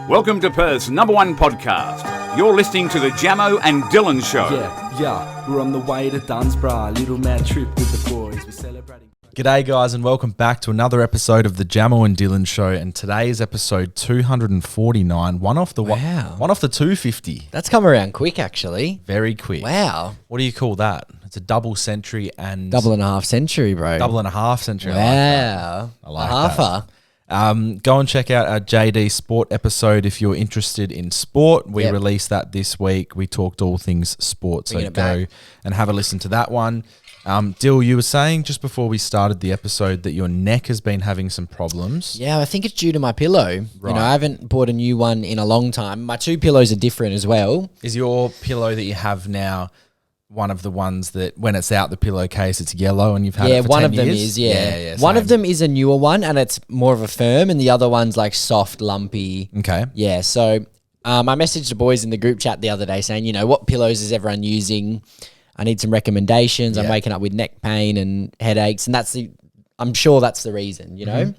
Welcome to Perth's #1 podcast. You're listening to the Jamo and Dylan Show. Yeah, we're on the way to Dunsborough. Little man trip with the boys. We're celebrating. G'day guys and welcome back to another episode of the Jamo and Dylan Show, and today is episode 249, one off the 250. That's come around quick, actually. Very quick. Wow. What do you call that? It's a double century and... Double and a half century, bro. Double and a half century. Wow. I like that. Go and check out our JD Sport episode if you're interested in sport. We released that this week. We talked all things sport, so go and have a listen to that one. Dill, you were saying just before we started the episode that your neck has been having some problems. Yeah, I think it's due to my pillow. Right. You know, I haven't bought a new one in a long time. My two pillows are different as well. Is your pillow that you have now one of the ones that when it's out the pillowcase, it's yellow and you've had it for 10 years? Yeah, one of them is, yeah. One of them is a newer one and it's more of a firm, and the other one's like soft, lumpy. Okay. Yeah, so I messaged the boys in the group chat the other day saying, you know, what pillows is everyone using? I need some recommendations. I'm waking up with neck pain and headaches, and I'm sure that's the reason, you know?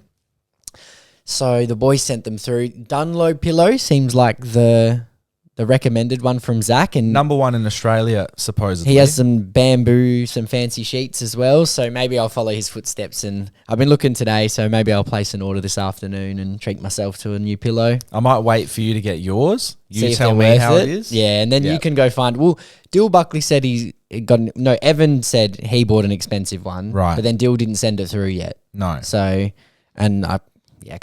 So the boys sent them through. Dunlop pillow seems like the recommended one from Zach, and #1 in Australia, supposedly. he has some bamboo, some fancy sheets as well. So maybe I'll follow his footsteps, and I've been looking today, so maybe I'll place an order this afternoon and treat myself to a new pillow. I might wait for you to get yours. You if tell they're me worth how it is. Yeah, and then you can go find. Well, Dill Buckley said Evan said he bought an expensive one, right? But then Dill didn't send it through yet. No. So, and I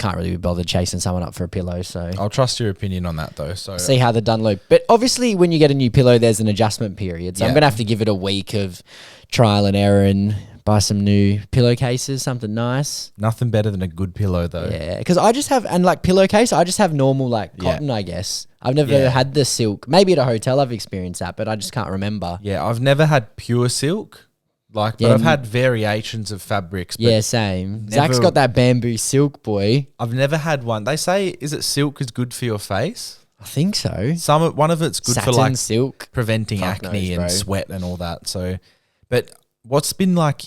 can't really be bothered chasing someone up for a pillow. So I'll trust your opinion on that though. So see how the Dunlop. But obviously, when you get a new pillow, there's an adjustment period. So I'm gonna have to give it a week of trial and error and buy some new pillowcases, something nice. Nothing better than a good pillow though. Yeah, because I just have, and like pillowcase, I just have normal like cotton, I guess. I've never had the silk. Maybe at a hotel I've experienced that, but I just can't remember. Yeah, I've never had pure silk. But I've had variations of fabrics. But same. Zach's got that bamboo silk, boy. I've never had one. They say, is it silk is good for your face? I think so. One of it's good Satin, for like silk, preventing acne and sweat and all that. So, but what's been like?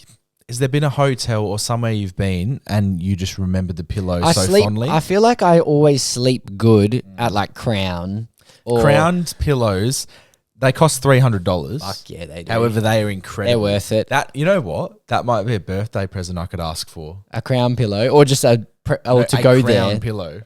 Has there been a hotel or somewhere you've been and you just remember the pillow fondly? I feel like I always sleep good at like Crown. Crown's pillows. They cost $300. Fuck yeah, they do. However, they are incredible. They're worth it. You know what? That might be a birthday present I could ask for. A Crown pillow, or just a Crown pillow.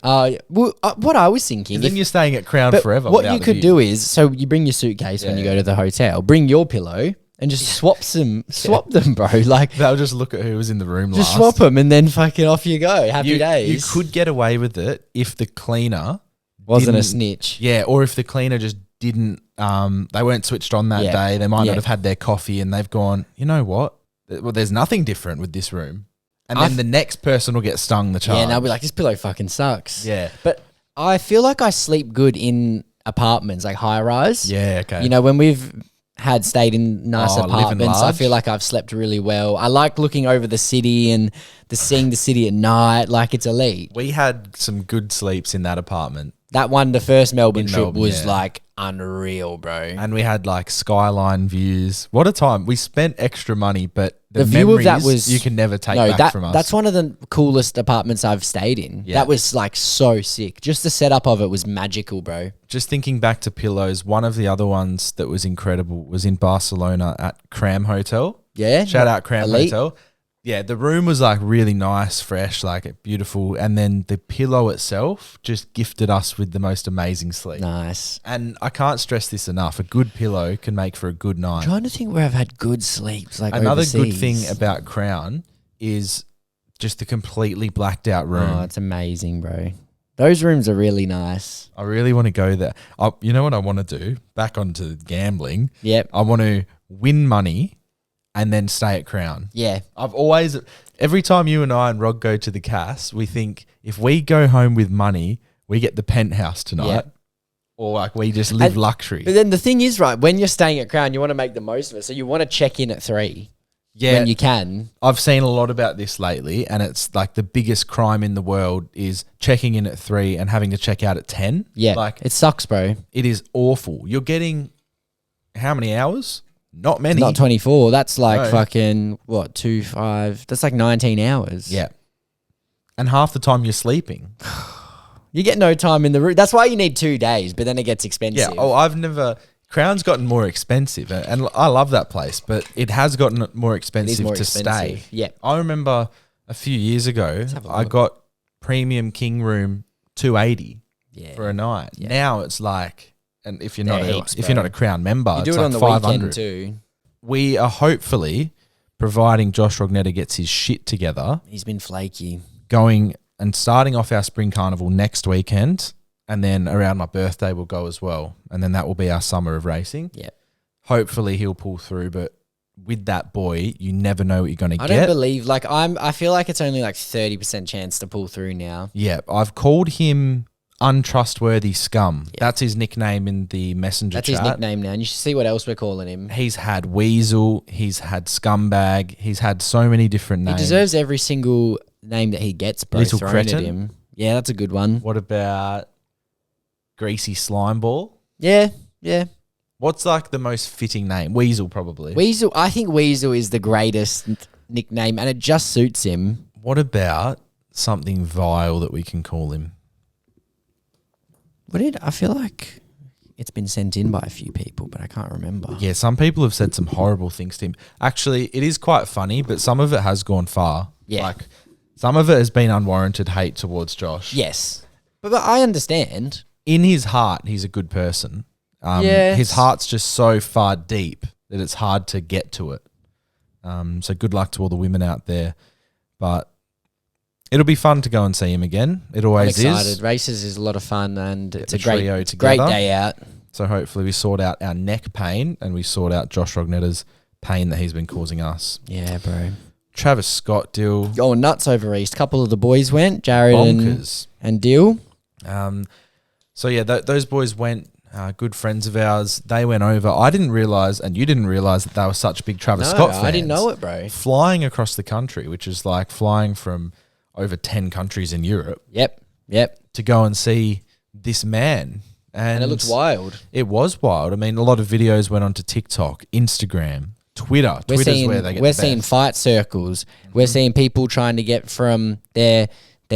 What I was thinking. Then you're staying at Crown forever. What you could do is, so you bring your suitcase when you go to the hotel. Bring your pillow and just swap them, bro. Like they'll just look at who was in the room. Just swap them and then fucking off you go. Happy days. You could get away with it if the cleaner wasn't a snitch. Yeah, or if the cleaner just didn't. They weren't switched on that day. They might not have had their coffee and they've gone, you know what? Well, there's nothing different with this room. And then the next person will get stung the charge. Yeah, and they'll be like, this pillow fucking sucks. Yeah. But I feel like I sleep good in apartments, like high rise. Yeah, okay. You know, when we've stayed in nice apartments, I feel like I've slept really well. I like looking over the city and seeing the city at night. Like, it's elite. We had some good sleeps in that apartment. That one, the first Melbourne trip was like unreal, bro. And we had like skyline views. What a time. We spent extra money, but the view of that was... you can never take back from us. That's one of the coolest apartments I've stayed in. Yeah. That was like so sick. Just the setup of it was magical, bro. Just thinking back to pillows, one of the other ones that was incredible was in Barcelona at Cram Hotel. Yeah. Shout out Cram elite. Hotel. Yeah, the room was like really nice, fresh, like beautiful. And then the pillow itself just gifted us with the most amazing sleep. Nice. And I can't stress this enough. A good pillow can make for a good night. I'm trying to think where I've had good sleeps. Like another overseas. good thing about Crown is just the completely blacked out room. Oh, it's amazing, bro. Those rooms are really nice. I really want to go there. You know what I want to do? Back onto gambling. Yep. I want to win money and then stay at Crown. Yeah. Every time you and I and Rod go to the Cass, we think if we go home with money, we get the penthouse tonight. Yep. Or like we just live luxury. But then the thing is, right, when you're staying at Crown, you want to make the most of it. So you want to check in at 3. Yeah. When you can. I've seen a lot about this lately, and it's like the biggest crime in the world is checking in at 3 and having to check out at 10. Yeah. Like it sucks, bro. It is awful. You're getting how many hours? Not many. It's not 24. That's like fucking, 5? That's like 19 hours. Yeah. And half the time you're sleeping. You get no time in the route. That's why you need 2 days, but then it gets expensive. Yeah. Oh, Crown's gotten more expensive, and I love that place, but it has gotten more expensive to stay. Yeah. I remember a few years ago, I got premium king room 280 for a night. Yeah. Now it's like, and if you're not a Crown member, you do it's it like on the 500 weekend too. We are hopefully, providing Josh Rognetta gets his shit together, He's been flaky. going and starting off our spring carnival next weekend. And then around my birthday we'll go as well. And then that will be our summer of racing. Yeah. Hopefully he'll pull through, but with that boy, you never know what you're going to get. I don't believe, I feel like it's only 30% chance to pull through now. Yeah. I've called him Untrustworthy Scum. Yeah. That's his nickname in the messenger chat. That's his nickname now. And you should see what else we're calling him. He's had Weasel. He's had Scumbag. He's had so many different names. He deserves every single name that he gets, bro, Little thrown Cretin. at him. Yeah, that's a good one. What about Greasy Slime Ball? Yeah. What's the most fitting name? Weasel, probably. Weasel. I think Weasel is the greatest nickname, and it just suits him. What about something vile that we can call him? I feel like it's been sent in by a few people, but I can't remember. Yeah, some people have said some horrible things to him. Actually, it is quite funny, but some of it has gone far. Yeah. Some of it has been unwarranted hate towards Josh. Yes. But I understand. In his heart, he's a good person. Yes. His heart's just so far deep that it's hard to get to it. So good luck to all the women out there. But it'll be fun to go and see him again. It always I'm excited. is. Races is a lot of fun, and it's a trio great together. day out. So hopefully we sort out our neck pain and we sort out Josh Rognetta's pain that he's been causing us. Yeah, bro. Travis Scott, Dill. Going nuts over East. Couple of the boys went, Jared and Dill. So yeah, those boys went. Good friends of ours. They went over. I didn't realise, and you didn't realise that they were such big Travis Scott fans. I didn't know it, bro. Flying across the country, which is like flying from over 10 countries in Europe. Yep. To go and see this man. And it looked wild. It was wild. I mean, a lot of videos went onto TikTok, Instagram, Twitter. Twitter's where they get We're seeing fight circles. Mm-hmm. We're seeing people trying to get from their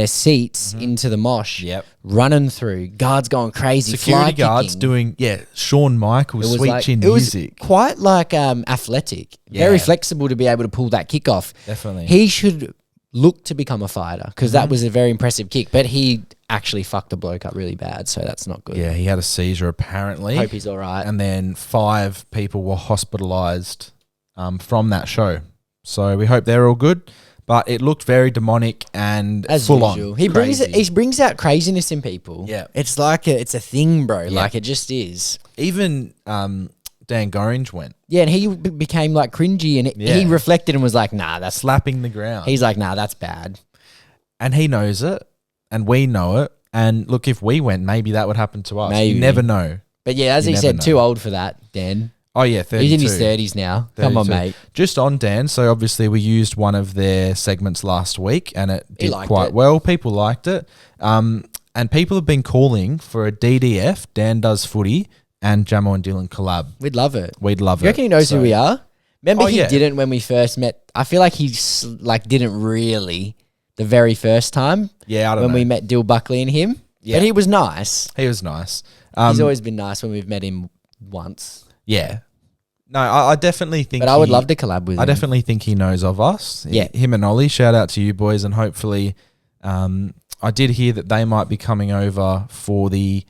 seats into the mosh. Yep. Running through. Guards going crazy. Security guards doing, Shawn Michaels Sweet Chin music. It was quite athletic. Yeah. Very flexible to be able to pull that kick off. Definitely. He should look to become a fighter because that was a very impressive kick, but he actually fucked the bloke up really bad, so that's not good. Yeah, he had a seizure apparently. Hope he's all right. And then 5 people were hospitalised from that show. So we hope they're all good. But it looked very demonic and as full usual. on. He brings out craziness in people. Yeah. It's it's a thing, bro. Yeah. Like it just is. Even Dan Gorringe went. Yeah, and he became cringy, and he reflected and was like, nah, that's... Slapping the ground. He's like, nah, that's bad. And he knows it, and we know it. And look, if we went, maybe that would happen to us. Maybe. You never know. But yeah, as he said, too old for that, Dan. Oh, yeah, 32. He's in his 30s now. 32. Come on, mate. Just on Dan, so obviously we used one of their segments last week and it did quite well. People liked it. And people have been calling for a DDF, Dan Does Footy, and Jamo and Dylan collab. We'd love it. We'd love it. You reckon he knows who we are? Remember he didn't when we first met? I feel like he didn't really the very first time. Yeah, I don't know. When we met Dill Buckley and him. Yeah. But he was nice. He was nice. He's always been nice when we've met him once. Yeah. No, I definitely think... But I would love to collab with him. I definitely think he knows of us. Yeah. Him and Ollie, shout out to you boys, and hopefully... I did hear that they might be coming over for the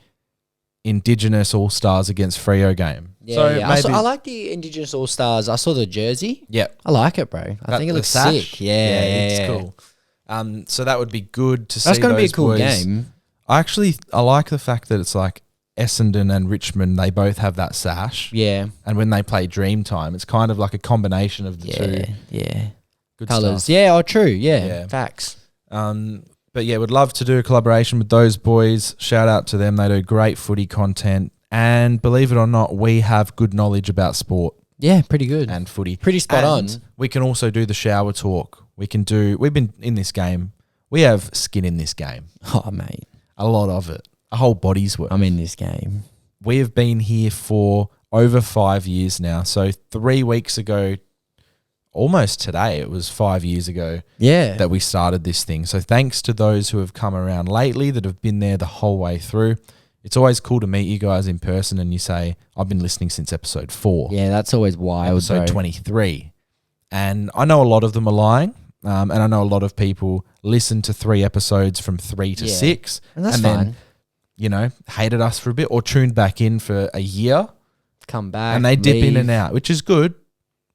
Indigenous All-Stars against Freo game. Yeah, so yeah. I like the Indigenous All-Stars. I saw the jersey. Yeah. I like it, bro. I think it looks sick. Yeah, it's cool. So that would be good to see. That's going to be a cool boys. game. I like the fact that it's like Essendon and Richmond, they both have that sash. Yeah. And when they play Dreamtime, it's kind of like a combination of the two. Yeah. Good colours. stuff. Yeah, true. Yeah. Facts. But yeah, would love to do a collaboration with those boys. Shout out to them. They do great footy content. And believe it or not, we have good knowledge about sport. Yeah, pretty good. And footy. Pretty spot on. We can also do the shower talk. We've been in this game. We have skin in this game. Oh, mate. A lot of it. A whole body's worth. I'm in this game. We have been here for over 5 years now. So 3 weeks ago, almost today. It was 5 years ago Yeah. that we started this thing. So thanks to those who have come around lately that have been there the whole way through. It's always cool to meet you guys in person and you say, I've been listening since episode 4. Yeah, that's always wild, Episode bro. 23. And I know a lot of them are lying. And I know a lot of people listen to 3 episodes from 3 to 6. And that's then, fine. you know, hated us for a bit or tuned back in for a year. Come back. And they dip in leave. and out, which is good.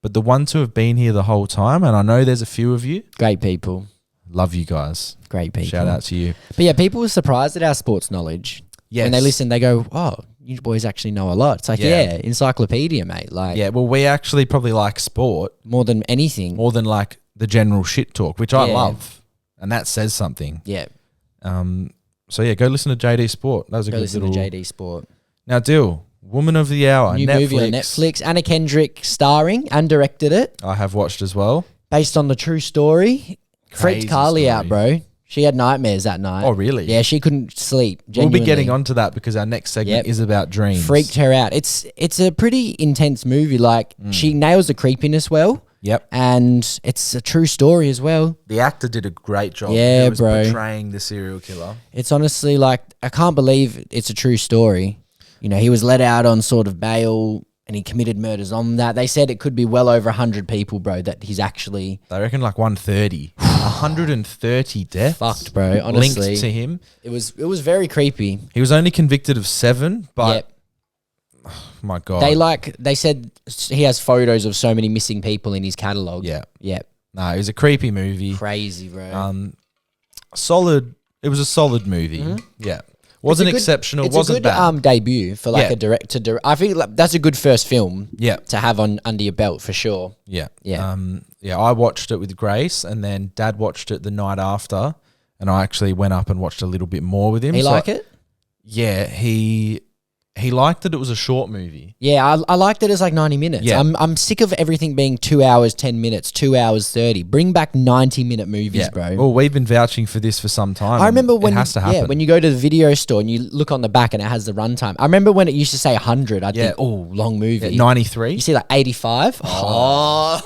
But the ones who have been here the whole time, and I know there's a few of you, Great people. love you guys. Great people. Shout out to you. But yeah, people were surprised at our sports knowledge. Yes. When they listen, they go, oh, you boys actually know a lot. It's like, Yeah. yeah, encyclopedia, mate. Like, Yeah, well, we actually probably like sport more than anything. more than like the general shit talk, which I Yeah. love. And that says something. Yeah. So yeah, go listen to JD Sport. That was a Go good listen little... to JD Sport. Now, Dill, Woman of the Hour, New movie on Netflix. Anna Kendrick starring and directed it, I have watched as well. based on the true story. Freaked Crazy Carly out, story. bro. She had nightmares that night. Oh, really? Yeah, she couldn't sleep. We'll Genuinely. be getting onto that because our next segment Yep. is about dreams. Freaked her out. It's a pretty intense movie. Like she nails the creepiness well, Yep. and it's a true story as well. The actor did a great job. Yeah, He was bro. portraying the serial killer. It's honestly like I can't believe it's a true story. You know, he was let out on sort of bail and he committed murders on that. They said it could be well over 100 people, bro, that he's actually They reckon like 130. 130 deaths. fucked, bro. Honestly, Linked to him. it was very creepy. He was only convicted of 7, but Yep. my God. They said he has photos of so many missing people in his catalog. Yeah. Yep. No, it was a creepy movie. Crazy, bro. Solid. It was a solid movie. Yeah. Wasn't It's a good- exceptional. It's Wasn't a good bad. debut for like Yeah. a director. I think like, that's a good first film Yeah. to have on under your belt for sure. Yeah. Yeah. Yeah, I watched it with Grace and then Dad watched it the night after and I actually went up and watched a little bit more with him. He So like it? Yeah, he liked that it was a short movie. Yeah, I liked it as like 90 minutes. Yeah. I'm sick of everything being 2 hours, 10 minutes, 2 hours, 30. Bring back 90-minute movies, Yeah, bro. Well, we've been vouching for this for some time. I remember when it has to happen. yeah, when you go to the video store and you look on the back and it has the runtime. I remember when it used to say 100, I'd Yeah. think, oh, long movie. 93, You see like 85? Oh.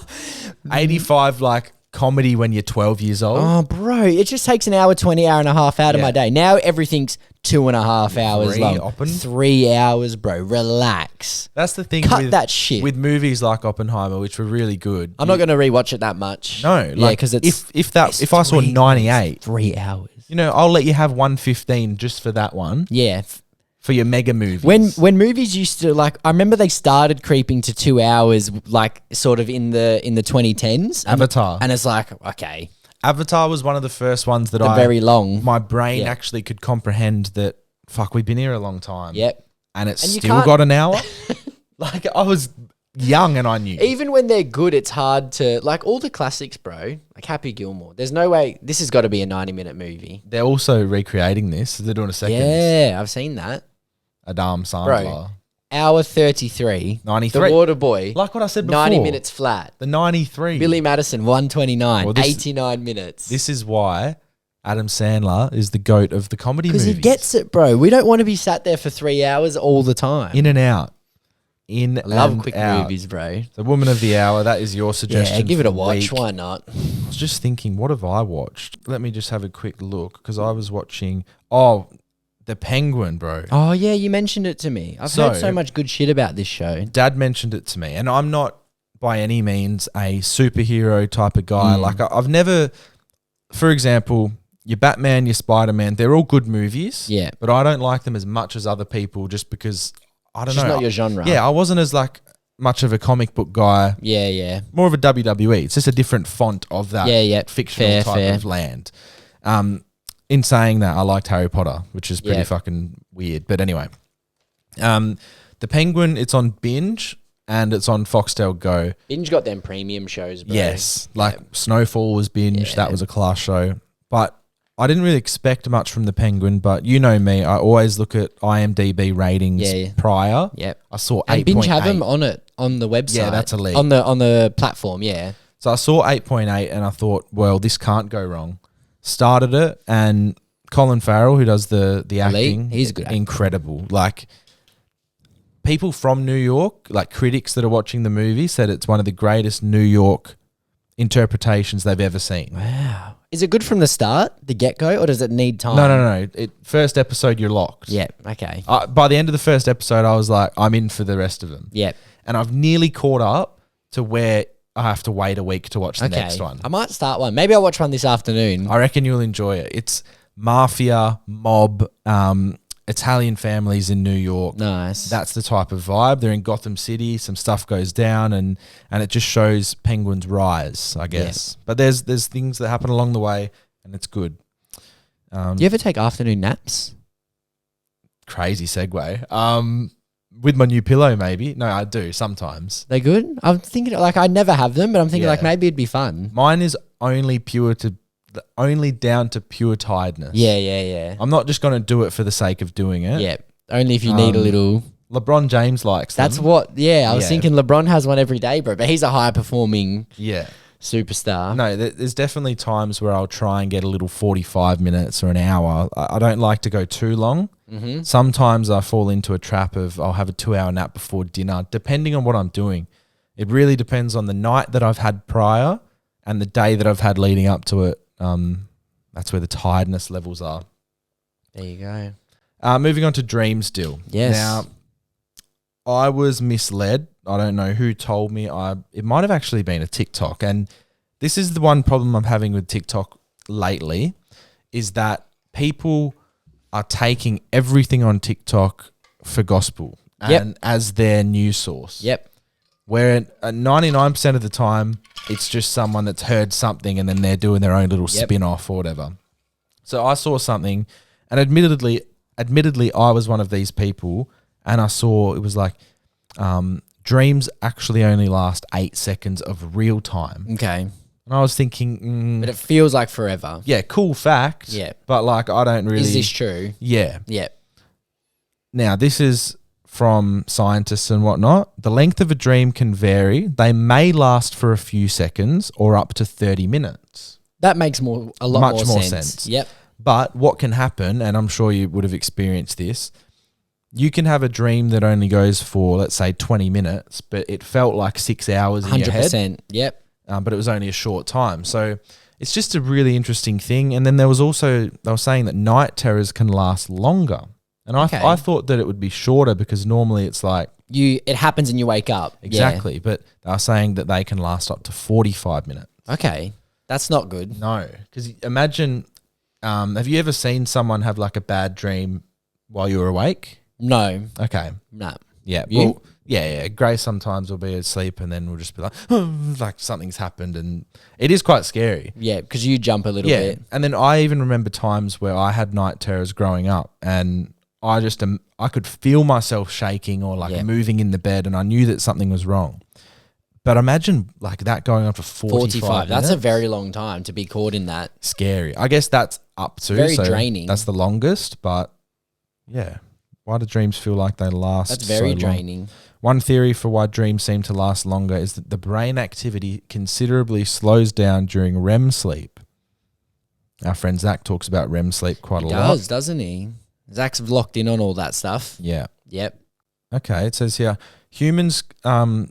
85 like comedy when you're 12 years old. Oh, bro, it just takes an hour, 20, hour and a half out of Yeah. my day. Now everything's 2.5 hours 3, long. Oppen? 3 hours, bro. Relax. That's the thing. Cut with, that shit. with movies like Oppenheimer, which were really good. I'm not going to rewatch it that much. No, yeah, like because it's if I saw 98, 3 hours. you know, I'll let you have 115 just for that one Yeah. for your mega movies. When movies used to like, I remember they started creeping to 2 hours, like sort of in the 2010s. Avatar. and it's like, okay, Avatar was one of the first ones that the very long. my brain Yeah. actually could comprehend that. Fuck, we've been here a long time. Yep. And it's And you still can't- got an hour. Like I was young and I knew. Even when they're good, it's hard to like all the classics, bro. Like Happy Gilmore. There's no way this has got to be a 90-minute movie. They're also recreating this. They're doing a second. Yeah, I've seen that. Adam Sandler. Bro. Hour 33. 93. The Water Boy. Like what I said before. 90 minutes flat. The 93. Billy Madison 129. Well, this- 89 minutes. This is why Adam Sandler is the GOAT of the comedy movies. Because he gets it, bro. We don't want to be sat there for 3 hours all the time. In and out. In I love and quick out. movies, bro. The Woman of the Hour, that is your suggestion. Yeah, give it for a the watch. week. Why not? I was just thinking, what have I watched? Let me just have a quick look because I was watching. Oh, The Penguin, bro. Oh, yeah, you mentioned it to me. I've heard So- so much good shit about this show. Dad mentioned it to me, and I'm not by any means a superhero type of guy. Like I've never, for example, your Batman, your Spider-Man, they're all good movies. Yeah. But I don't like them as much as other people just because I don't It's just know. not your genre. Yeah, I wasn't as like much of a comic book guy. Yeah, yeah. More of a WWE. It's just a different font of that Yeah, yeah. fictional type of land. In saying that, I liked Harry Potter, which is pretty Yeah. fucking weird. But anyway, The Penguin, it's on Binge and it's on Foxtel Go. Binge got them premium shows, bro. Yes, like Snowfall was Binge. Yeah. That was a class show. But I didn't really expect much from The Penguin. But you know me, I always look at IMDb ratings Yeah. prior. Yep. I saw 8.8. And Binge have them on the website. Yeah, that's elite. On the platform, yeah. So I saw 8.8 and I thought, well, this can't go wrong. Started it and Colin Farrell, who does the acting, He's a good actor. incredible. Like people from New York, like critics that are watching the movie, said it's one of the greatest New York interpretations they've ever seen. Wow. Is it good from the start, the get-go, or does it need time? No. First episode, you're locked. Yeah, okay. By the end of the first episode, I was like, I'm in for the rest of them. Yeah. And I've nearly caught up to where I have to wait a week to watch the next one. I might start one. Maybe I'll watch one this afternoon. I reckon you'll enjoy it. It's mafia, mob, Italian families in New York. Nice. That's the type of vibe. They're in Gotham City. Some stuff goes down, and it just shows Penguin's rise, I guess. Yeah. But there's things that happen along the way, and it's good. Do you ever take afternoon naps? Crazy segue. With my new pillow, maybe. No, I do sometimes. They good? I'm thinking I never have them, but I'm thinking maybe it'd be fun. Mine is only down to pure tiredness. Yeah. I'm not just going to do it for the sake of doing it. Yeah. Only if you need a little. LeBron James likes them. That's what. Yeah, I was thinking LeBron has one every day, bro. But he's a high performing. Superstar. No, there's definitely times where I'll try and get a little 45 minutes or an hour. I don't like to go too long. Mm-hmm. Sometimes I fall into a trap of I'll have a 2-hour nap before dinner, depending on what I'm doing. It really depends on the night that I've had prior and the day that I've had leading up to it. That's where the tiredness levels are. There you go. Moving on to dreams, Dill. Yes. Now, I was misled. I don't know who told me. It might have actually been a TikTok. And this is the one problem I'm having with TikTok lately, is that people are taking everything on TikTok for gospel and as their news source. Yep. Where 99% of the time, it's just someone that's heard something and then they're doing their own little spin-off or whatever. So I saw something, and admittedly, I was one of these people, and I saw it was like dreams actually only last 8 seconds of real time. Okay. And I was thinking... but it feels like forever. Yeah, cool fact. Yeah. But like, I don't really... Is this true? Yeah. Yeah. Now, this is from scientists and whatnot. The length of a dream can vary. They may last for a few seconds or up to 30 minutes. That makes a lot Much more more sense. sense. Yep. But what can happen, and I'm sure you would have experienced this, you can have a dream that only goes for, let's say, 20 minutes, but it felt like 6 hours in your head. 100%. Yep. But it was only a short time. So it's just a really interesting thing. And then there was also, they were saying that night terrors can last longer. And I thought that it would be shorter because normally it's like... it happens and you wake up. Exactly. Yeah. But they are saying that they can last up to 45 minutes. Okay. That's not good. No. Because imagine, have you ever seen someone have like a bad dream while you were awake? No. Okay. No. Yeah. You? Well, yeah. Grace sometimes will be asleep and then we'll just be like, oh, like something's happened, and it is quite scary. Yeah, because you jump a little bit. And then I even remember times where I had night terrors growing up, and I could feel myself shaking or like moving in the bed, and I knew that something was wrong. But imagine like that going on for 45 minutes. That's a very long time to be caught in that. Scary. I guess that's up to. Very draining. That's the longest, but yeah. Why do dreams feel like they last That's very so long? draining. One theory for why dreams seem to last longer is that the brain activity considerably slows down during REM sleep. Our friend Zach talks about REM sleep quite a lot. He does, doesn't he? Zach's locked in on all that stuff. Yeah. Yep. Okay, it says here, humans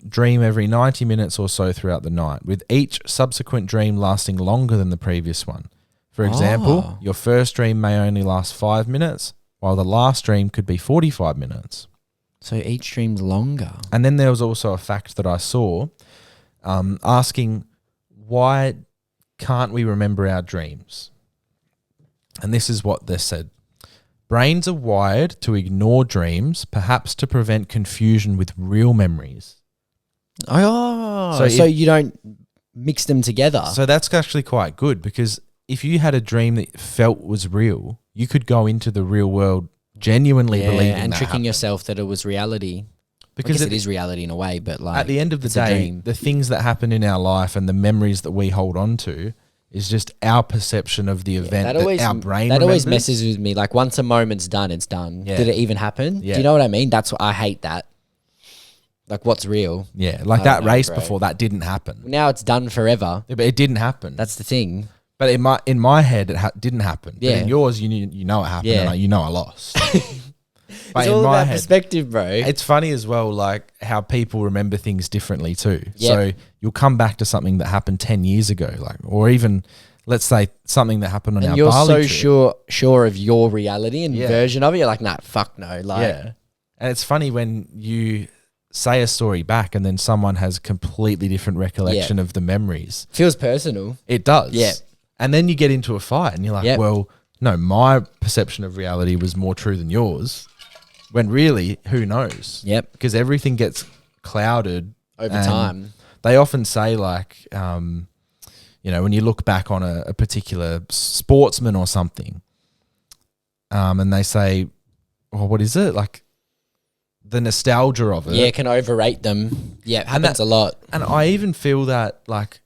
dream every 90 minutes or so throughout the night, with each subsequent dream lasting longer than the previous one. For example, your first dream may only last 5 minutes, while the last dream could be 45 minutes. So each dream's longer. And then there was also a fact that I saw asking, why can't we remember our dreams? And this is what they said. Brains are wired to ignore dreams, perhaps to prevent confusion with real memories. Oh, so you don't mix them together. So that's actually quite good, because if you had a dream that felt was real, you could go into the real world genuinely believing and that tricking happened. yourself that it was reality. Because it is reality in a way, but like at the end of the day, the things that happen in our life and the memories that we hold on to is just our perception of the event that our brain That always remembers. messes with me. Like once a moment's done, it's done. Yeah. Did it even happen? Yeah. Do you know what I mean? That's what I hate that. Like what's real? Yeah, like I that don't know, race bro. before, that didn't happen. Now it's done forever. Yeah, but it didn't happen. That's the thing. But in my head, it didn't happen. Yeah. But in yours, you know it happened, Yeah. and you know I lost. But It's in all my about head, perspective, bro. it's funny as well, like how people remember things differently too. Yep. So you'll come back to something that happened 10 years ago, like, or even let's say something that happened on And our you're Bali so trip. sure of your reality and Yeah. version of it. You're like, nah, fuck no. Like, Yeah. And it's funny when you say a story back and then someone has completely different recollection of the memories. feels personal. It does. Yeah. And then you get into a fight and you're like, Yep. well, no, my perception of reality was more true than yours. When really, who knows? Yep. Because everything gets clouded Over and time. They often say like, you know, when you look back on a particular sportsman or something, and they say, well, what is it? Like the nostalgia of it. Yeah, can overrate them. Yeah, it happens a lot. And I even feel that like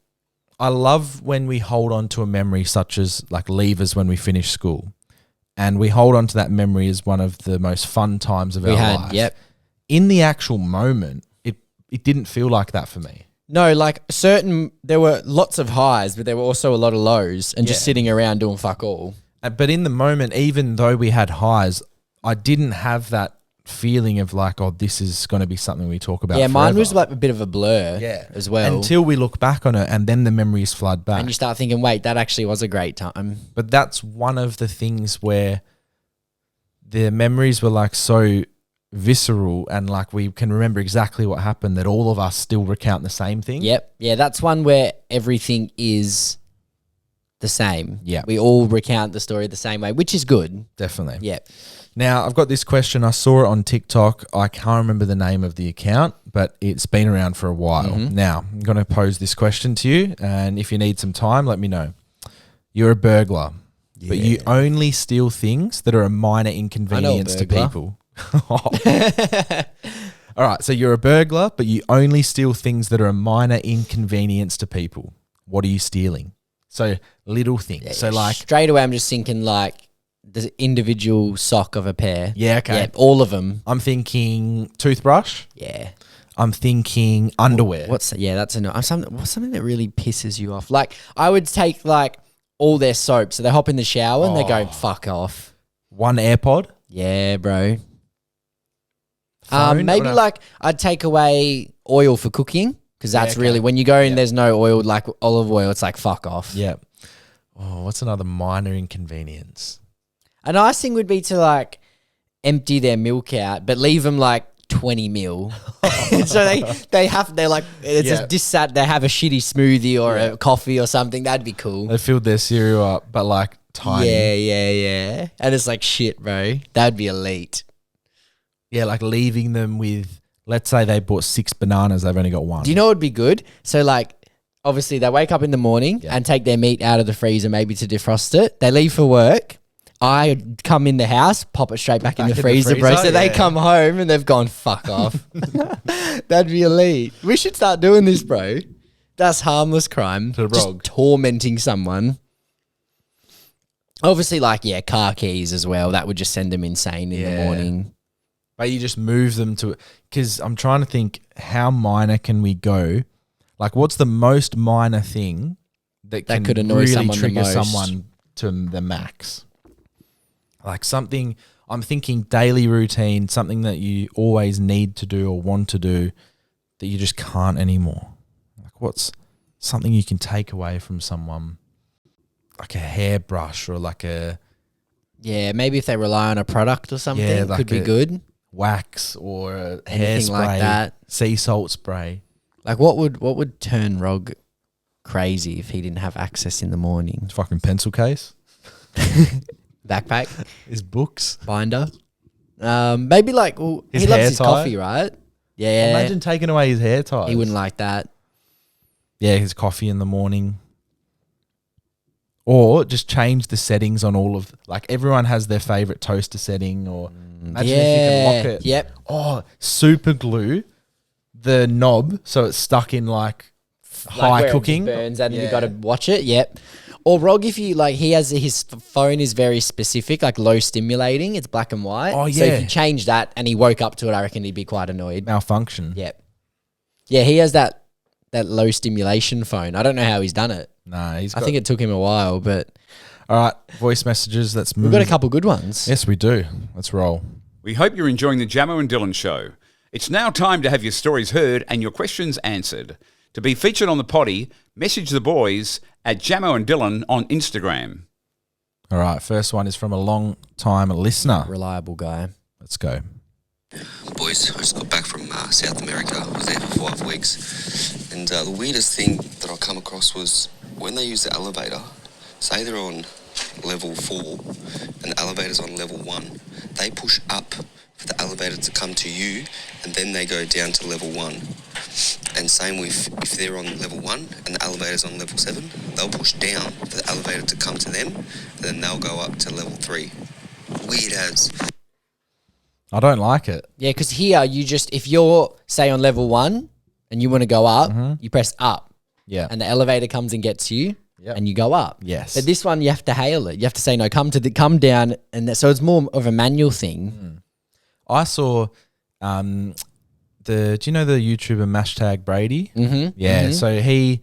I love when we hold on to a memory such as like leavers when we finish school. And we hold on to that memory as one of the most fun times of our life. Yep. In the actual moment, it didn't feel like that for me. No, like there were lots of highs, but there were also a lot of lows and just sitting around doing fuck all. But in the moment, even though we had highs, I didn't have that feeling of like, oh, this is going to be something we talk about. Yeah, mine forever. was like a bit of a blur as well. Until we look back on it and then the memories flood back. And you start thinking, wait, that actually was a great time. But that's one of the things where the memories were like so visceral and like we can remember exactly what happened that all of us still recount the same thing. Yep. Yeah, that's one where everything is the same. Yeah. We all recount the story the same way, which is good. Definitely. Yep. Now, I've got this question. I saw it on TikTok. I can't remember the name of the account, but it's been around for a while. Now, I'm going to pose this question to you, and if you need some time, let me know. You're a burglar, but you only steal things that are a minor inconvenience to burglar. people. All right, so you're a burglar, but you only steal things that are a minor inconvenience to people. What are you stealing? So little things. So like straight away, I'm just thinking like the individual sock of a pair. Yeah, okay. Yeah, all of them. I'm thinking toothbrush. Yeah. I'm thinking underwear. What's that's something that really pisses you off. Like I would take like all their soap, so they hop in the shower and they go fuck off. One AirPod? Yeah, bro. Phone? Maybe Or no? like I'd take away oil for cooking because that's okay. really when you go in. There's no oil like olive oil. It's like fuck off. Yeah. Oh, what's another minor inconvenience? A nice thing would be to like empty their milk out, but leave them like 20 mil. So they're like, it's Yeah. just sat, they have a shitty smoothie or a coffee or something. That'd be cool. They filled their cereal up, but like tiny. Yeah. And it's like shit, bro. That'd be elite. Yeah, like leaving them with, let's say they bought 6 bananas, they've only got one. Do you know what would be good? So like, obviously they wake up in the morning and take their meat out of the freezer maybe to defrost it. They leave for work. I come in the house, pop it straight back in the freezer, bro. So they come home and they've gone, fuck off. That'd be elite. We should start doing this, bro. That's harmless crime. To the Just rogue. tormenting someone. Obviously, like, car keys as well. That would just send them insane in the morning. But you just move them to, because I'm trying to think how minor can we go? Like what's the most minor thing that can could annoy really someone the trigger most? someone to the max? Like something, I'm thinking daily routine, something that you always need to do or want to do that you just can't anymore. Like what's something you can take away from someone? Like a hairbrush or like a... Yeah, maybe if they rely on a product or something, Yeah, like could be a- good. wax or a Anything hairspray, like that. sea salt spray. Like, what would turn Rog crazy if he didn't have access in the morning? Fucking pencil case. Backpack, His books. binder. Maybe like His he loves hair his tie? coffee, right? Yeah, Imagine taking away his hair ties. he wouldn't like that. Yeah, his coffee in the morning. Or just change the settings on all of... Like, everyone has their favourite toaster setting or... Imagine if you can lock it. Yep. Oh, super glue the knob so it's stuck in, like high Like where it cooking. burns and you got to watch it. Yep. Or Rog, if you like, he has his phone is very specific, like low stimulating. It's black and white. Oh, So yeah. if you change that and he woke up to it, I reckon he'd be quite annoyed. Malfunction. Yep. Yeah, he has that low stimulation phone. I don't know how he's done it. Nah, he's I got... think it took him a while, but All right, voice messages. Let's move. we've got a couple good ones. Yes, we do. Let's roll. We hope you're enjoying the Jamo and Dylan show. It's now time to have your stories heard and your questions answered. To be featured on the potty, message the boys at Jamo and Dylan on Instagram. All right, first one is from a long-time listener. Reliable guy. Let's go. Boys, I just got back from South America. I was there for 5 weeks. And the weirdest thing that I come across was when they use the elevator, say they're on level 4 and the elevator's on level 1, they push up for the elevator to come to you and then they go down to level 1. And same with if they're on level 1 and the elevator's on level 7, they'll push down for the elevator to come to them and then they'll go up to level 3. Weird as. I don't like it. Yeah, because here you just, if you're, say, on level 1 and you want to go up, you press up. Yeah. And the elevator comes and gets you and you go up. Yes. But this one, you have to hail it. You have to say, no, come down. So it's more of a manual thing. I saw do you know the YouTuber Mashtag Brady? Mm-hmm. Yeah. So he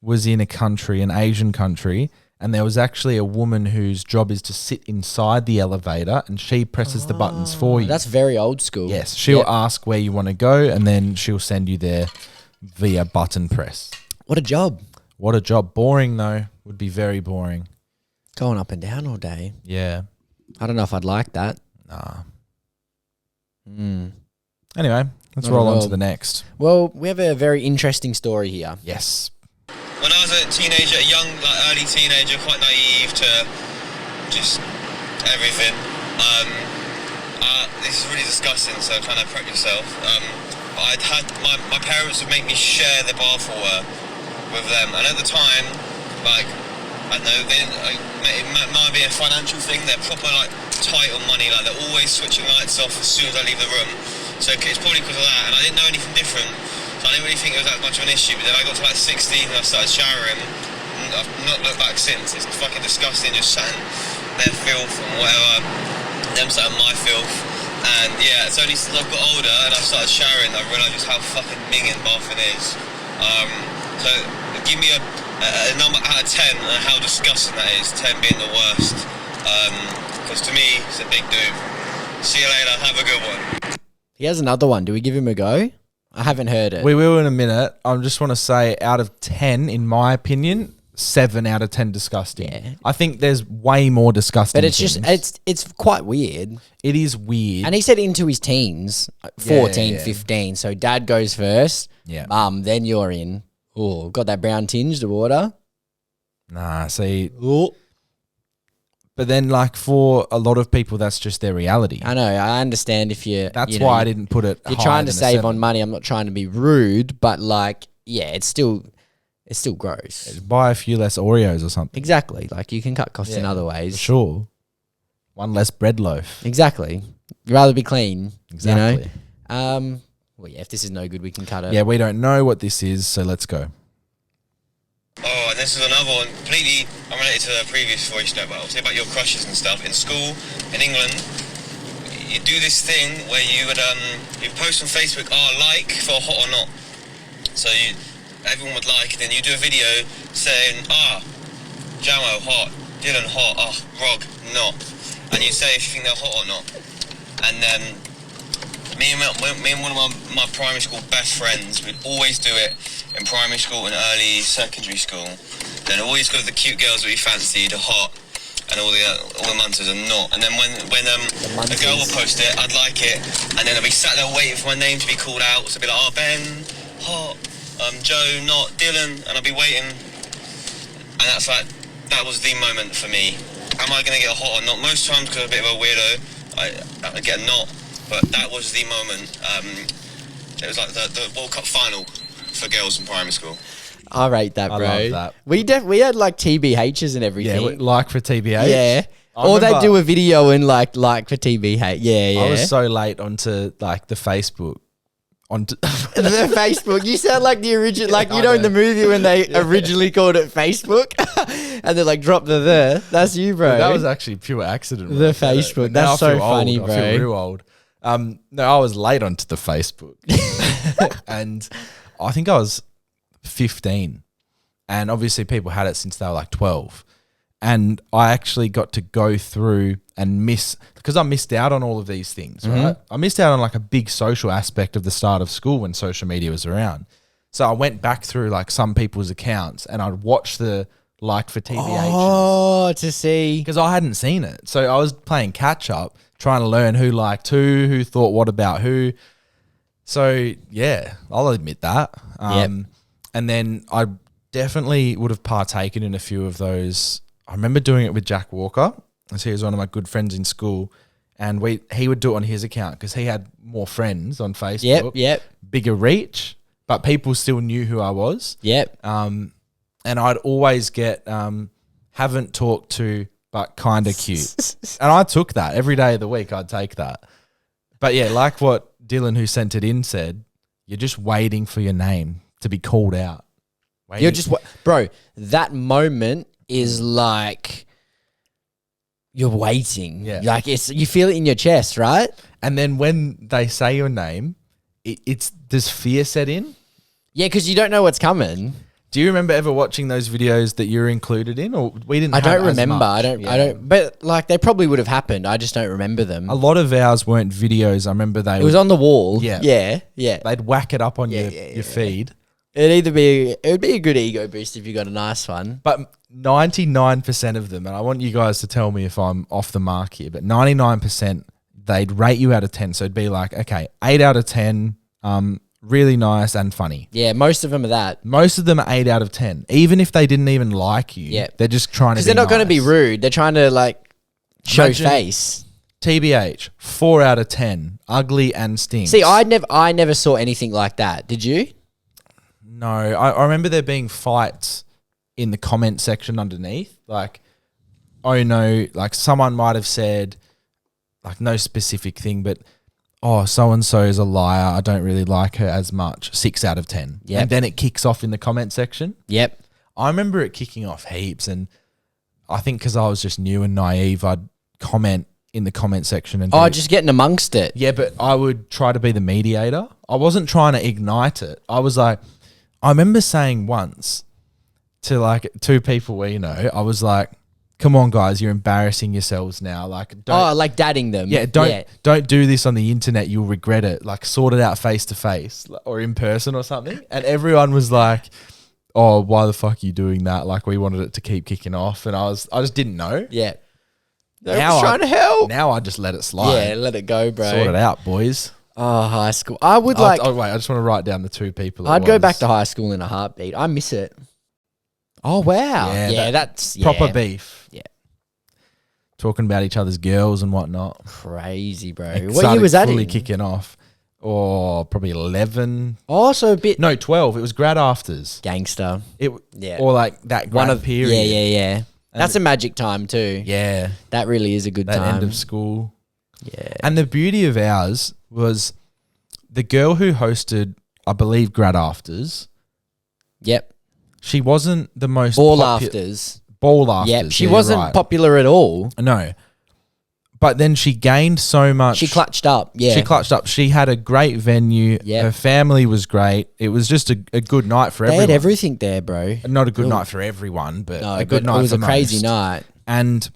was in a country, an Asian country, and there was actually a woman whose job is to sit inside the elevator and she presses the buttons for you. That's very old school. Yes. She'll ask where you want to go and then she'll send you there via button press. What a job. What a job. Boring though. Would be very boring. Going up and down all day. Yeah. I don't know if I'd like that. Nah. Anyway, let's roll on to the next. Well, we have a very interesting story here. Yes. When I was a teenager, a young, early teenager, quite naive to just everything. This is really disgusting, so kind of prep yourself. I'd had my parents would make me share the bath water with them, and at the time, I don't know, it might be a financial thing. They're proper tight on money, they're always switching lights off as soon as I leave the room. So it's probably because of that, and I didn't know anything different. So I didn't really think it was that much of an issue, but then I got to 16 and I started showering, and I've not looked back since. It's fucking disgusting, just sat in their filth and whatever, them sat in my filth. And yeah, it's only since I've got older and I've started showering I realised just how fucking minging bathing is. So give me a number out of 10 and how disgusting that is, 10 being the worst. Because to me, it's a big do. See you later, have a good one. He has another one. Do we give him a go? I haven't heard it. We will in a minute. I just want to say out of 10, in my opinion, 7 out of 10 disgusting. Yeah. I think there's way more disgusting But it's things. it's quite weird. It is weird. And he said into his teens, 14, 15. So dad goes first. Yeah. Mum, then you're in. Oh, got that brown tinge, the water. Nah, see. But then, for a lot of people, that's just their reality. I know. I understand if you. That's why I didn't put it. You're higher trying to than a save 7. on money. I'm not trying to be rude, but it's still gross. Buy a few less Oreos or something. Exactly. You can cut costs in other ways. For sure. One less bread loaf. Exactly. You'd rather be clean. Exactly. You know? Well, yeah. If this is no good, we can cut it. Yeah, we don't know what this is, so let's go. Oh, and this is another one, completely unrelated to the previous voice note, but obviously about your crushes and stuff. In school, in England, you do this thing where you would you post on Facebook, for hot or not. So everyone would like, and then you do a video saying, Jamo, hot, Dylan, hot, Rog, not. And you say if you think they're hot or not. And then me and one of my primary school best friends, we'd always do it in primary school and early secondary school. Then always go to the cute girls that we fancied, hot, and all the munters are not. And then when a girl will post it, I'd like it, and then I'd be sat there waiting for my name to be called out. So I'd be like, Ben, hot, Joe, not Dylan, and I'd be waiting. And that was the moment for me. Am I gonna get a hot or not? Most times, because I'm a bit of a weirdo, I get a not. But that was the moment. It was the World Cup final for girls in primary school. I rate that, bro. I love that. We had TBHs and everything. Yeah, for TBH. Yeah. Or they do a video and like for TBH. Yeah. I was so late onto the Facebook. The Facebook. You sound like the original, in the movie when they originally called it Facebook, and they dropped the there. That's you, bro. That was actually pure accident. The Facebook. That's so funny, bro. I feel real old. No, I was late onto the Facebook, and I think I was 15, and obviously people had it since they were 12. And I actually got to go through and because I missed out on all of these things, right? I missed out on like a big social aspect of the start of school when social media was around. So I went back through like some people's accounts and I'd watch the like for TBHs. Oh, to see. Because I hadn't seen it. So I was playing catch up, trying to learn who liked who thought what about who. So yeah, I'll admit that. And then I definitely would have partaken in a few of those. I remember doing it with Jack Walker, as he was one of my good friends in school, and he would do it on his account because he had more friends on Facebook. Yep. Bigger reach, but people still knew who I was. Yep. And I'd always get haven't talked to, but kind of cute. And I took that every day of the week. I'd take that. But yeah, like what Dylan, who sent it in, said, you're just waiting for your name to be called out. Waiting. You're just bro. That moment is like you're waiting. Yeah. Like you feel it in your chest, right? And then when they say your name, does fear set in? Yeah, because you don't know what's coming. Do you remember ever watching those videos that you're included in, or we didn't? I have don't as remember. much? I don't. But like they probably would have happened. I just don't remember them. A lot of ours weren't videos. I remember It was on the wall. Yeah. Yeah. They'd whack it up on your feed. It would be a good ego boost if you got a nice one. But 99% of them, and I want you guys to tell me if I'm off the mark here, but 99%, they'd rate you out of 10. So it'd be like, okay, 8 out of 10, really nice and funny. Yeah, most of them are that. Most of them are 8 out of 10. Even if they didn't even like you, Yeah. they're just trying to be Because they're not going to be nice. rude. They're trying to like show Imagine- face. TBH, 4 out of 10, ugly and stinks. See, I never saw anything like that. Did you? No, I remember there being fights in the comment section underneath. Like, oh no, like someone might have said, like no specific thing, but oh, so-and-so is a liar. I don't really like her as much. 6 out of 10. Yep. And then it kicks off in the comment section. Yep. I remember it kicking off heaps. And I think because I was just new and naive, I'd comment in the comment section. And Just getting amongst it. yeah, but I would try to be the mediator. I wasn't trying to ignite it. I was like, I remember saying once to like 2 people we know, I was like, come on guys, you're embarrassing yourselves now. Like, don't, Like dadding them. yeah, don't do this on the internet. You'll regret it. Like, sort it out face to face or in person or something. And everyone was like, oh, why the fuck are you doing that? Like, we wanted it to keep kicking off. And I just didn't know. Yeah. I Now was trying to help. Now I just let it slide. Yeah, let it go, bro. Sort it out, boys. Oh, high school. I would Wait, I just want to write down the 2 people. I'd go back to high school in a heartbeat. I miss it. Oh, wow. Yeah, Yeah, that's proper beef. Yeah. Talking about each other's girls and whatnot. Crazy, bro. It What started year was that fully in? kicking off. Or probably 11. Oh, so a bit No, 12. It was grad afters. gangster. Yeah. Or like that grad period. Yeah. That's a magic time too. Yeah. That really is a good That time. end of school. Yeah. And the beauty of ours was the girl who hosted, I believe, grad afters. Yep. She wasn't the most Ball afters. Ball afters. Yep. She yeah, wasn't right. popular at all. No. But then she gained so much. She clutched up. Yeah. She clutched up. She had a great venue. Yep. Her family was great. It was just a good night for They everyone. had everything there, bro. Not a good night for everyone, but No, a good but night it was for a crazy most. night. And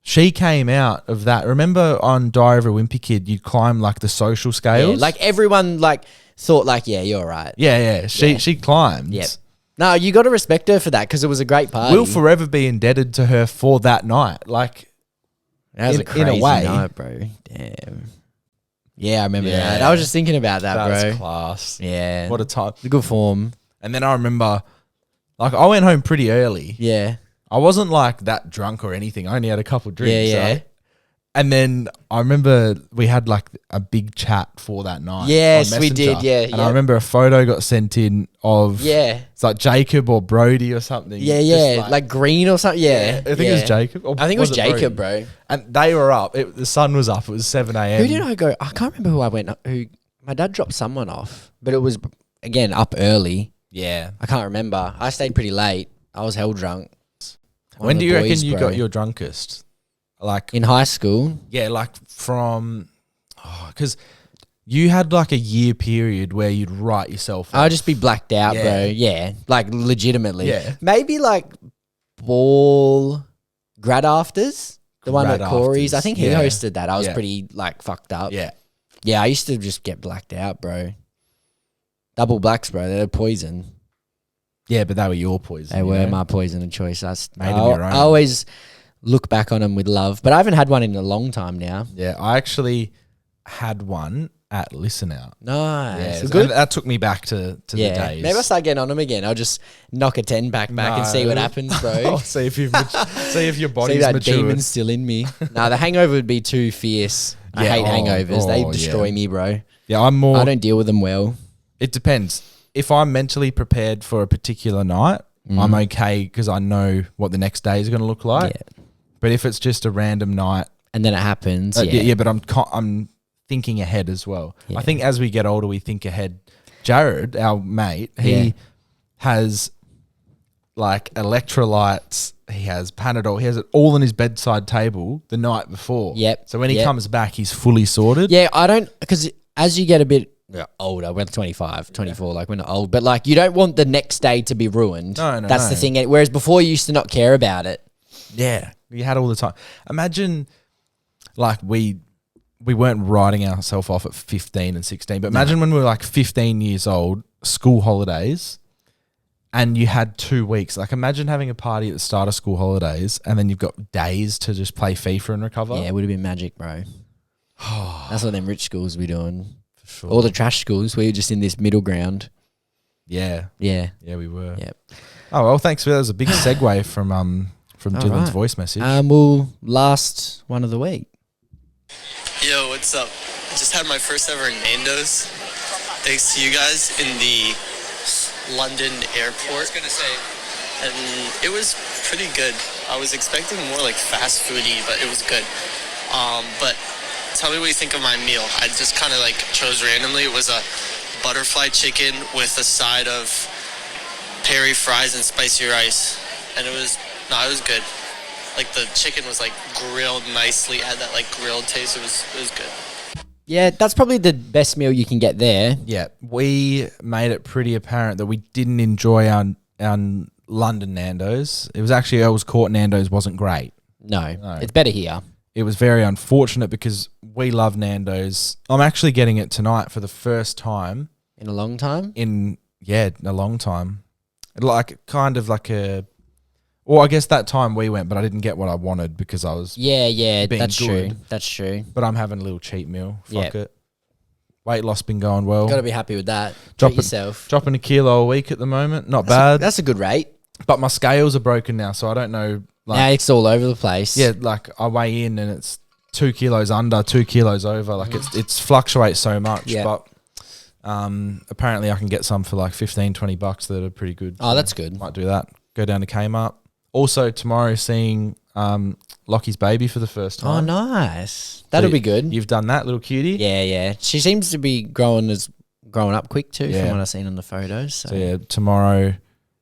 she came out of that. Remember on Diary of a Wimpy Kid, you'd climb like the social Yeah, scales? like everyone like thought like, yeah, you're right. Yeah. She climbed. Yep. No, you got to respect her for that because it was a great party. We'll forever be indebted to her for that night. Like, That was in- a crazy in a way. night, bro. Damn. Yeah, I remember Yeah. that. I was just thinking about that, that bro. was class. Yeah. What a time. The good form. And then I remember, like, I went home pretty early. Yeah. I wasn't like that drunk or anything. I only had a couple drinks. Yeah. right? And then I remember we had like a big chat for that night. Yes, on we Messenger. did, yeah, And yeah. I remember a photo got sent in of Yeah. it's like Jacob or Brody or something. Yeah, Just yeah. Like green or something. Yeah. I think it was Jacob. Or I think it was Brody? Jacob, bro. And they were up. The sun was up. It was 7 a.m. Who did I go? I can't remember who I went. My dad dropped someone off, but it was again up early. Yeah. I can't remember. I stayed pretty late. I was hell drunk. When do you reckon you bro. got your drunkest? Like, in high school? yeah, like from, because you had like a year period where you'd write yourself. I'll off. just be blacked out, Yeah. bro. Yeah, like legitimately. Yeah. Maybe like ball. Grad Afters, the one Grad at Corey's. I Afters, think he yeah. hosted that. I was Yeah. pretty like fucked up. Yeah. Yeah, I used to just get blacked out, bro. Double blacks, bro. They're poison. Yeah, but they were your poison. They you were know? my poison of choice. I Made them your own. always look back on them with love, but I haven't had one in a long time now. Yeah, I actually had one at Listen Out. Nice. Yeah, So good. that took me back to the days. Maybe I'll start getting on them again. I'll just knock a 10 back and see what happens, bro. Oh, see if your See body's that matured. demon's still in me. Nah, the hangover would be too fierce. I Yeah, hate hangovers. They yeah. destroy me, bro. Yeah, I'm more. I don't deal with them well. It depends. If I'm mentally prepared for a particular night, I'm okay because I know what the next day is going to look like. Yeah. But if it's just a random night, And then it happens. yeah, but I'm thinking ahead as well. Yeah. I think as we get older, we think ahead. Jared, our mate, he has like electrolytes. He has Panadol. He has it all on his bedside table the night before. Yep. So when he Yep. comes back, he's fully sorted. Yeah, I don't, because as you get a bit older, we're 25, 24, like we're not old, but like you don't want the next day to be ruined. No, That's no. the thing. Whereas before you used to not care about it. Yeah, we had all the time. Imagine, like we weren't writing ourselves off at 15 and 16, but imagine when we were like 15 years old, school holidays, and you had 2 weeks. Like imagine having a party at the start of school holidays, and then you've got days to just play FIFA and recover. Yeah, it would have been magic, bro. That's what them rich schools be doing. For sure. All the trash schools, we were just in this middle ground. Yeah, Yeah. we were. Yep. Oh well, thanks for that. Was a big segue from Dylan's right. voice message. Well, last one of the week. Yo, what's up? I just had my first ever Nando's. Thanks to you guys in the London airport. And it was pretty good. I was expecting more like fast foody, but it was good. But tell me what you think of my meal. I just kind of like chose randomly. It was a butterfly chicken with a side of peri fries and spicy rice. And it was good. Like the chicken was like grilled nicely, had that like grilled taste. It was good. Yeah, that's probably the best meal you can get there. Yeah, we made it pretty apparent that we didn't enjoy our London Nando's. It was actually Earl's Court Nando's wasn't great. No, it's better here. It was very unfortunate because we love Nando's. I'm actually getting it tonight for the first time In a long time? in a long time. Like kind of like a. Well, I guess that time we went, but I didn't get what I wanted because I was. Yeah, being that's true. good. That's true. But I'm having a little cheat meal. Fuck Yep. it. Weight loss been going well. Got to be happy with that. Drop Treat it- yourself. Dropping a kilo a week at the moment. Not bad. That's a good rate. But my scales are broken now, so I don't know. Like, Now it's all over the place. yeah, like I weigh in and it's 2 kilos under, 2 kilos over. Like it's fluctuates so much. Yeah. But apparently I can get some for like $15-$20 that are pretty good. Oh, So that's good. Might do that. Go down to Kmart. Also tomorrow seeing Lockie's baby for the first Oh, time. nice. That'll So be good. You've done that, little cutie. Yeah. She seems to be growing up quick too, Yeah. from what I've seen on the photos. So, So yeah, tomorrow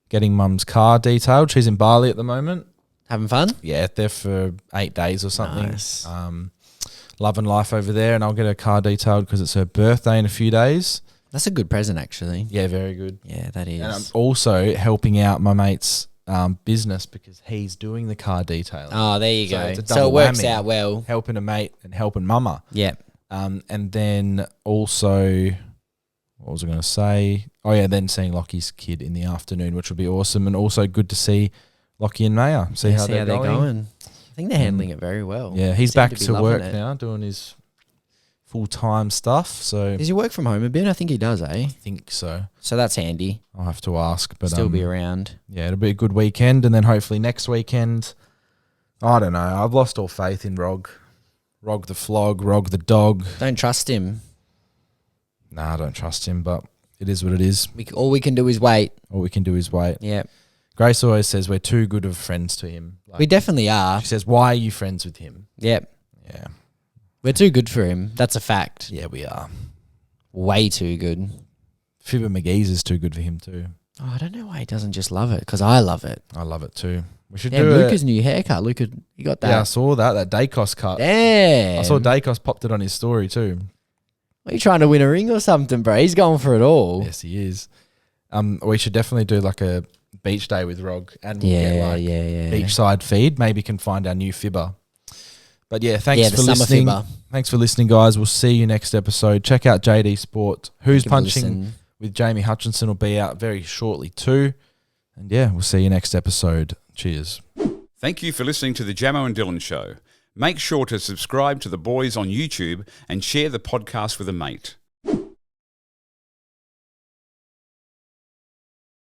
getting mum's car detailed. She's in Bali at the moment. having fun. Yeah, there for 8 days or something. Nice. Loving life over there, and I'll get her car detailed because it's her birthday in a few days. That's a good present, actually. Yeah, very good. Yeah, that is. And I'm also helping out my mate's business because he's doing the car detailing. Oh, there you So go. it's a So double it works whammy. out well. Helping a mate and helping mama. Yeah. And then also, what was I going to say? Oh, yeah, then seeing Lockie's kid in the afternoon, which will be awesome. And also good to see Lockie and Maya. See how they're going. I think they're handling it very well. Yeah, he's Seem back be to loving work it. now, doing his full-time stuff. So Does he work from home a bit? I think he does, eh? I think so. So that's handy. I'll have to ask. But Still be around. yeah, it'll be a good weekend. And then hopefully next weekend, I don't know. I've lost all faith in Rog. Rog the flog, Rog the dog. Don't trust him. Nah, I don't trust him, but it is what it is. All we can do is wait. All we can do is wait. Yeah. Grace always says we're too good of friends to him. Like, We definitely are. she says, why are you friends with him? Yep. Yeah. We're too good for him. That's a fact. Yeah, we are. Way too good. Fibber McGee's is too good for him too. Oh, I don't know why he doesn't just love it, because I love it. I love it too. We should Yeah, do Luca's it. new haircut. Luca, you got that? Yeah, I saw that Dacos cut. Damn. I saw Dacos popped it on his story too. Are you trying to win a ring or something, bro? He's going for it all. Yes, he is. We should definitely do like a beach day with Rog, and we'll get beachside feed. Maybe can find our new fibber. But yeah, thanks for listening. Fibber. Thanks for listening, guys. We'll see you next episode. Check out JD Sport. Who's Punching with Jamie Hutchinson will be out very shortly too. And yeah, we'll see you next episode. Cheers. Thank you for listening to the Jamo and Dylan Show. Make sure to subscribe to the boys on YouTube and share the podcast with a mate.